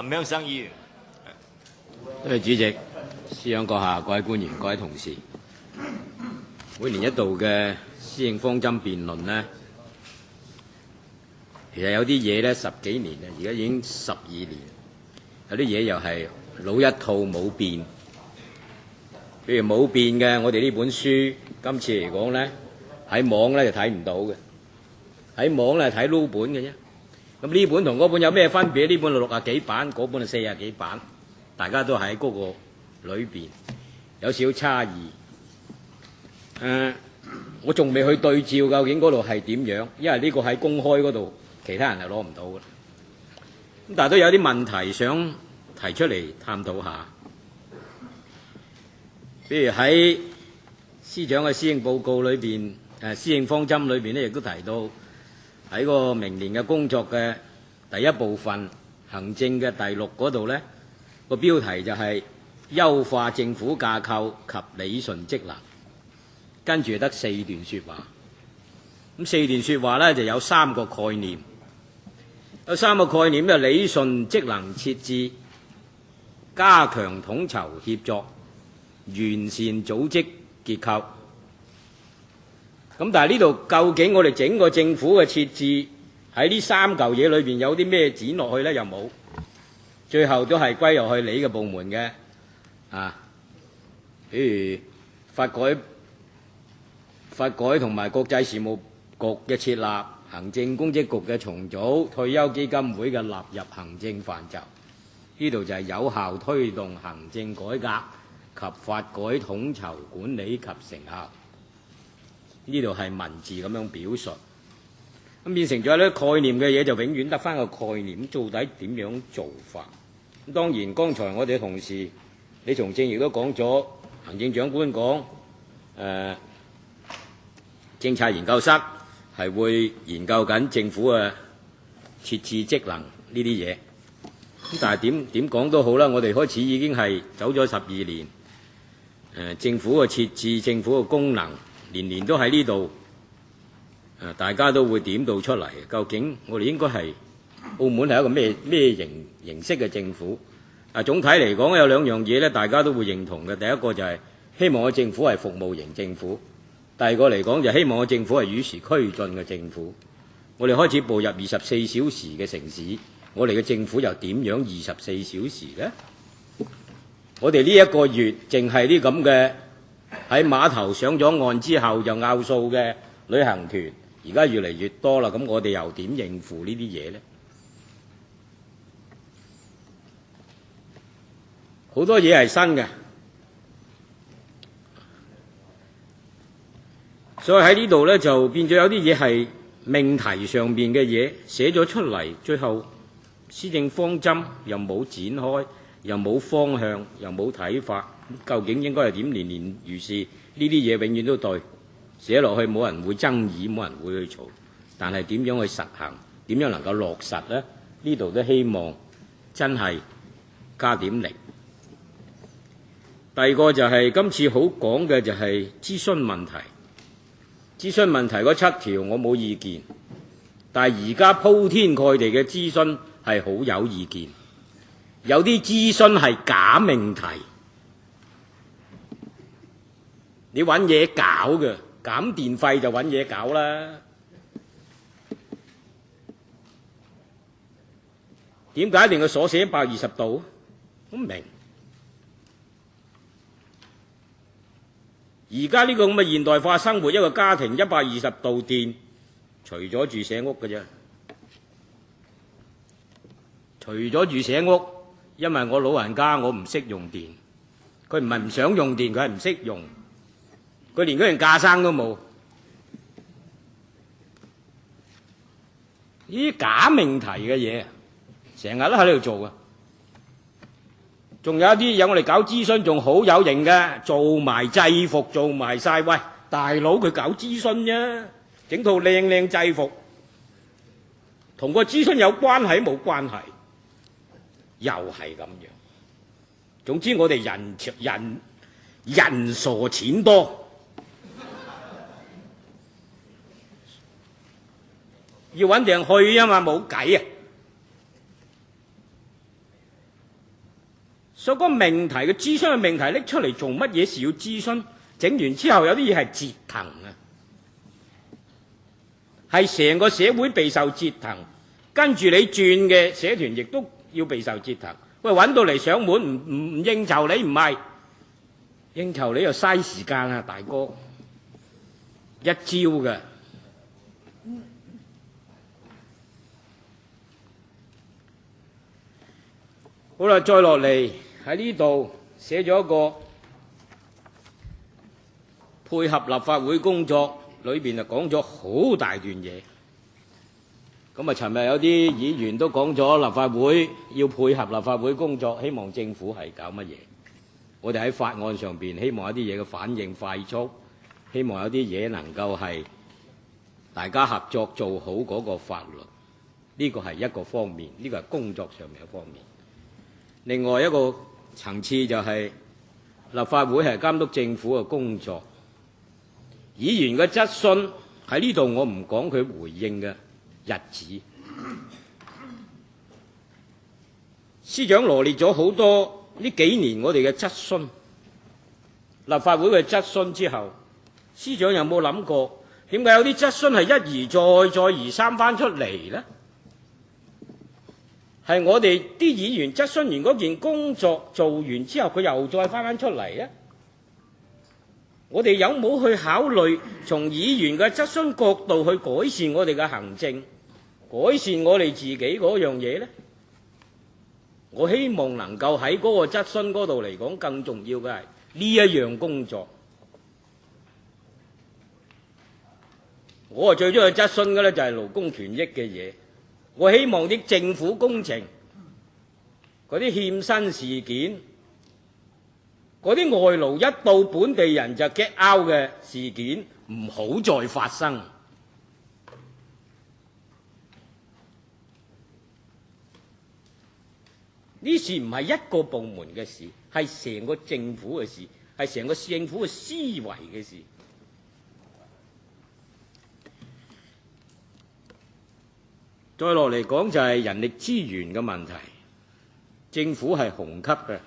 林鄉生議員。多謝主席，司長閣下、各位官員、各位同事，每年一度嘅施政方針辯論呢，其實有啲嘢呢10幾年啦，而家已經12年，有啲嘢又係老一套冇變。譬如冇變嘅，我哋呢本書今次嚟講呢，喺網呢就睇唔到嘅，喺網呢睇撈本嘅啫。咁呢本同嗰本有咩分別？呢本係60幾版，嗰本係40幾版，大家都喺嗰個裏邊有少少差異。我仲未去對照究竟嗰度係點樣，因為呢個喺公開嗰度，其他人係攞唔到嘅。咁但係都有啲問題想提出嚟探討下。譬如喺司長嘅施政報告裏邊，施政方針裏邊咧，亦都提到喺個明年嘅工作嘅第一部分，行政嘅第6嗰度呢，個標題就係優化政府架構及理順職能，跟住得4段説話。咁4段説話呢，就有3個概念，有3個概念就理順職能設置、加強統籌協作、完善組織結構。咁但係呢度究竟我哋整個政府嘅設置喺呢3嚿嘢裏邊有啲咩剪落去呢？又冇，最後都係歸入去你嘅部門嘅譬如法改同埋國際事務局嘅設立，行政公職局嘅重組，退休基金會嘅納入行政範疇。呢度就係有效推動行政改革及法改統籌管理及成效。呢度係文字咁樣表述，咁變成咗呢概念嘅嘢就永遠得返個概念，到底點樣做法？咁當然，剛才我哋嘅同事李松正亦都講咗，行政長官講政策研究室係會研究緊政府嘅設置職能呢啲嘢。咁但係點講都好啦，我哋開始已經係走咗12年，政府嘅設置、政府嘅功能，年年都喺呢度，大家都會點到出嚟。究竟我哋應該係澳門係一個咩形式嘅政府？總體嚟講有2樣嘢咧，大家都會認同嘅。第一個就係希望個政府係服務型政府，第二個嚟講就希望個政府係與時俱進嘅政府。我哋開始步入24小時嘅城市，我哋嘅政府又點樣24小時呢？我哋呢一個月淨係啲咁嘅喺碼頭上咗岸之後就拗數嘅旅行團，而家越嚟越多啦。咁我哋又點應付呢啲嘢呢？好多嘢係新嘅，所以喺呢度呢，就變咗有啲嘢係命題上面嘅嘢寫咗出嚟，最後施政方針又冇展開，又冇方向，又冇睇法，究竟應該係點？年年如是，呢啲嘢永遠都對，寫落去冇人會爭議，冇人會去嘈，但係點樣去實行，點樣能夠落實呢？呢度都希望真係加點力。第二個就係今次好講嘅就係諮詢問題。諮詢問題嗰7條我冇意見，但係而家鋪天蓋地嘅諮詢係好有意見。有啲諮詢係假命題，你揾嘢搞嘅，減電費就揾嘢搞啦。點解一定要鎖死120度？我唔明。而家呢個咁嘅現代化生活，一個家庭120度電，除咗住社屋嘅啫，除咗住社屋，因為我老人家我唔識用電，佢唔係唔想用電，佢係唔識用，佢連嗰樣架生都冇。呢啲假命題嘅嘢，成日都喺度做啊！仲有一啲有我哋搞諮詢仲好有型嘅，做埋制服做埋晒。喂，大佬佢搞諮詢啫，整套靚靚制服，同個諮詢有關係冇關係？又係咁樣。總之我哋人傻錢多，要揾定去啊嘛，冇計啊！所以嗰個命題嘅諮詢嘅命題拎出嚟做乜嘢事要諮詢？整完之後有啲嘢係折騰啊，係成個社會備受折騰，跟住你轉嘅社團亦都要備受折騰。喂，揾到嚟上門唔應酬你，唔係應酬你又嘥時間啊，大哥，一招嘅。好啦，再落嚟喺呢度寫咗一個配合立法會工作，裏邊就講咗好大段嘢。咁啊，尋日有啲議員都講咗立法會要配合立法會工作，希望政府係搞乜嘢？我哋喺法案上邊希望有啲嘢嘅反應快速，希望有啲嘢能夠係大家合作做好嗰個法律。呢個係一個方面，呢個係工作上面嘅方面。另外一個層次就係立法會係監督政府嘅工作，議員嘅質詢喺呢度我唔講佢回應嘅日子。司長羅列咗好多呢幾年我哋嘅質詢，立法會嘅質詢之後，司長有冇諗過點解有啲質詢係一而再再而三翻出嚟呢？係我哋啲議員質詢完嗰件工作做完之後，佢又再翻出嚟呢？我哋有冇去考慮從議員嘅質詢角度去改善我哋嘅行政，改善我哋自己嗰樣嘢呢？我希望能夠喺嗰個質詢嗰度嚟講，更重要嘅係呢一樣工作。我最中意質詢嘅咧就係勞工權益嘅嘢。我希望啲政府工程嗰啲欠薪事件，嗰啲外勞一到本地人就 get out 嘅事件唔好再發生。呢事唔係一個部門嘅事，係成個政府嘅事，係成個政府嘅思維嘅事。再落嚟講就係人力資源嘅問題，政府係紅級嘅，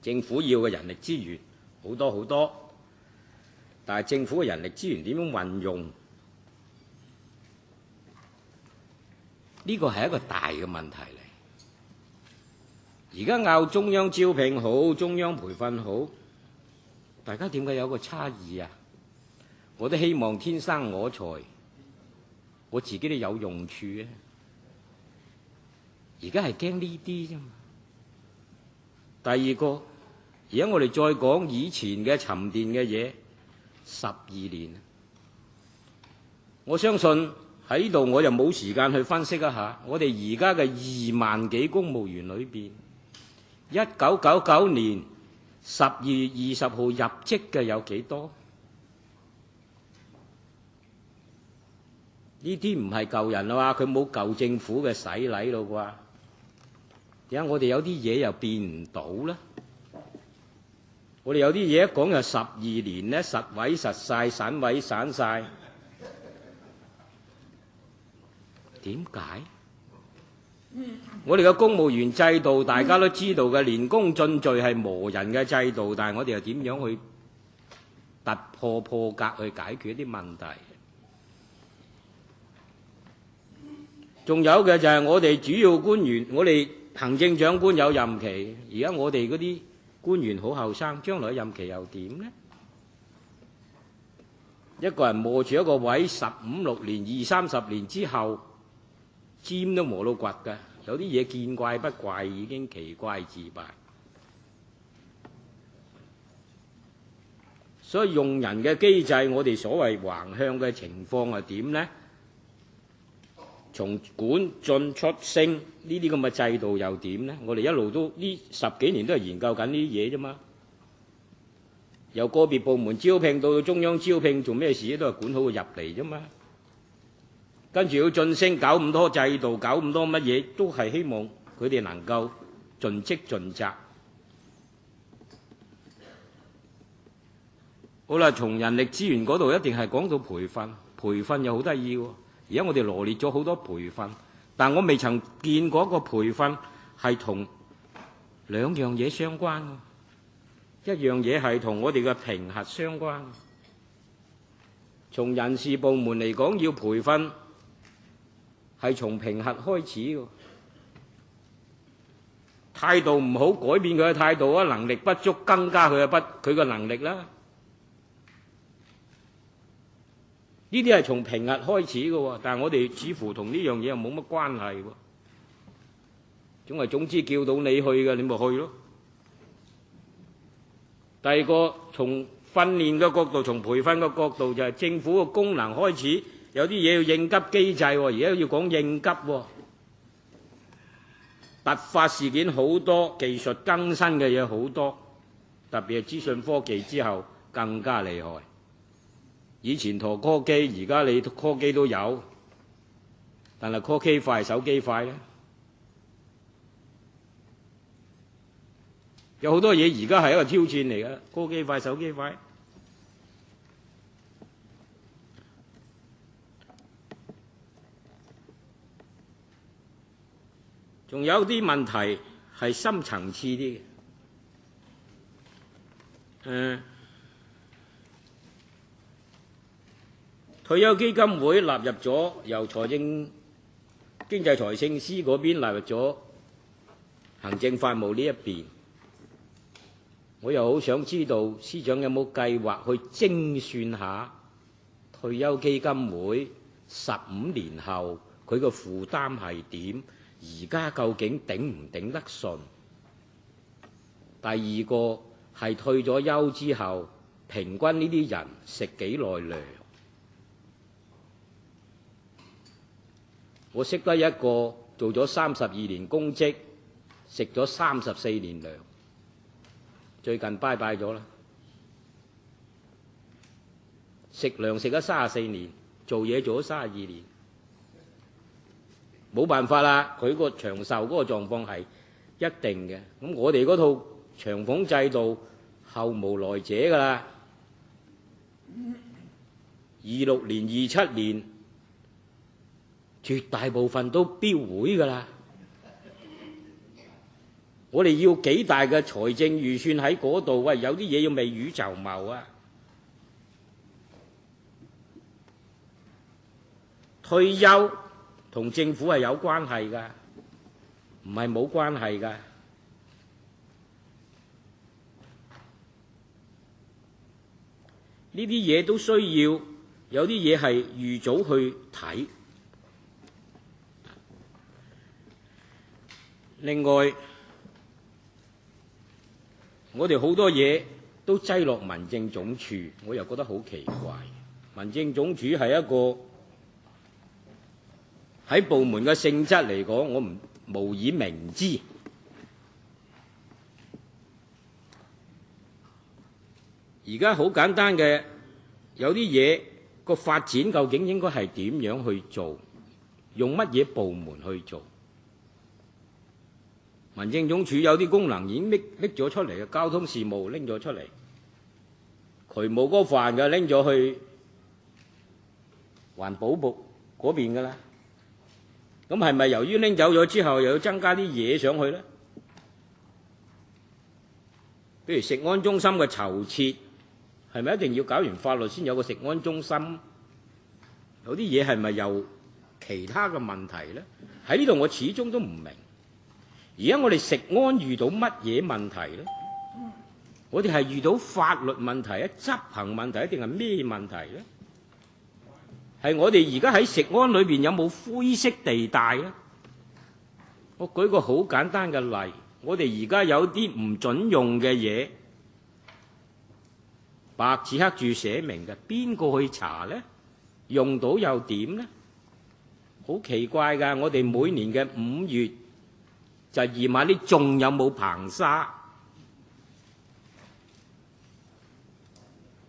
政府要嘅人力資源好多好多，但係政府嘅人力資源點樣運用？呢個係一個大嘅問題嚟。而家拗中央招聘好，中央培訓好，大家點解有個差異啊？我都希望天生我材，我自己都有用處啊！而家係驚呢啲啫嘛。第二個，而家我哋再講以前嘅沉澱嘅嘢，12年，我相信喺呢度我就冇時間去分析一下，我哋而家嘅2萬幾公務員裏邊，1999年12月20號入職嘅有幾多？呢啲唔係舊人啦，佢冇舊政府嘅洗禮咯啩？點解我哋有啲嘢又變唔到呢？我哋有啲嘢一講就12年呢，實位實晒，散位散晒，點解？我哋嘅公務員制度大家都知道嘅，年功進序係磨人嘅制度，但係我哋又點樣去突破破格去解決一啲問題？仲有嘅就係我哋主要官員，我哋行政長官有任期，而家我哋嗰啲官員好後生，將來任期又點呢？一個人磨住一個位15、16年、20、30年之後，尖都磨到掘㗎。有啲嘢見怪不怪，已經奇怪自敗。所以用人嘅機制，我哋所謂橫向嘅情況係點呢？從管進出升呢啲咁嘅制度又點呢？我哋一路都呢10幾年都係研究緊呢啲嘢啫嘛。由個別部門招聘到中央招聘，做咩事都係管好佢入嚟啫嘛。跟住要晉升，搞咁多制度，搞咁多乜嘢，都係希望佢哋能夠盡職盡責。好啦，從人力資源嗰度一定係講到培訓，培訓又好得意喎。而家我哋羅列咗好多培訓，但我未曾見過一個培訓係同兩樣嘢相關喎，一樣嘢係同我哋嘅評核相關。從人事部門嚟講，要培訓係從評核開始嘅，態度唔好，改變佢嘅態度啊；能力不足，增加佢嘅能力啦。呢啲係從評核開始嘅喎，但係我哋似乎同呢樣嘢又冇乜關係喎。總之叫到你去嘅，你咪去咯。第二個，從訓練嘅角度，從培訓嘅角度，就係政府嘅功能開始有啲嘢要應急機制喎，而家要講應急喎。突發事件好多，技術更新嘅嘢好多，特別係資訊科技之後更加厲害。以前陀 call 機，而家你 call 機都有，但係 call 機快手機快咧。有好多嘢而家係一個挑戰嚟嘅，call 機快手機快。仲有啲問題係深層次啲嘅，退休基金會納入咗，由經濟財政司嗰邊納入咗行政法務呢一邊。我又好想知道司長有冇計劃去精算下退休基金會15年後佢個負擔係點？而家究竟頂唔頂得順？第二個係退咗休之後，平均呢啲人食幾耐糧？我識得一個做咗32年公職，食咗34年糧，最近拜拜咗啦。食糧食咗34年，做嘢做咗32年。冇辦法啦，佢個長壽嗰個狀況係一定嘅。咁我哋嗰套長俸制度後無來者㗎啦。26年、27年，絕大部分都標會㗎啦。我哋要幾大嘅財政預算喺嗰度？喂，有啲嘢要未雨綢繆啊！退休同政府係有關係㗎，唔係冇關係㗎。呢啲嘢都需要有啲嘢係預早去睇。另外，我哋好多嘢都擠落民政總署，我又覺得好奇怪。民政總署係一個喺部門嘅性質嚟講，我無以明之。而家好簡單嘅，有啲嘢個發展究竟應該係點樣去做，用乜嘢部門去做？民政總署有啲功能已經拎咗出嚟嘅，交通事務拎咗出嚟，渠務嗰範嘅拎咗去環保部嗰邊㗎啦。咁係咪由於拎走咗之後，又要增加啲嘢上去咧？譬如食安中心嘅籌設，係咪一定要搞完法律先有個食安中心？有啲嘢係咪有其他嘅問題咧？喺呢度我始終都唔明。而家我哋食安遇到乜嘢問題咧？我哋係遇到法律問題啊、執行問題，定係咩問題咧？係我哋而家喺食安裏邊有冇灰色地帶咧？我舉個好簡單嘅例，我哋而家有啲唔準用嘅嘢，白紙黑字寫明嘅，邊個去查咧？用到又點咧？好奇怪㗎！我哋每年嘅5月就驗下啲仲有冇硼砂，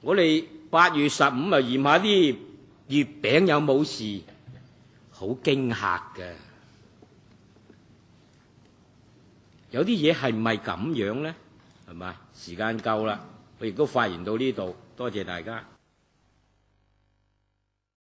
我哋8月15就驗下啲月餅有冇事，好驚嚇嘅。有啲嘢係唔係咁樣咧？係咪？時間夠啦，我亦都發言到呢度，多謝大家。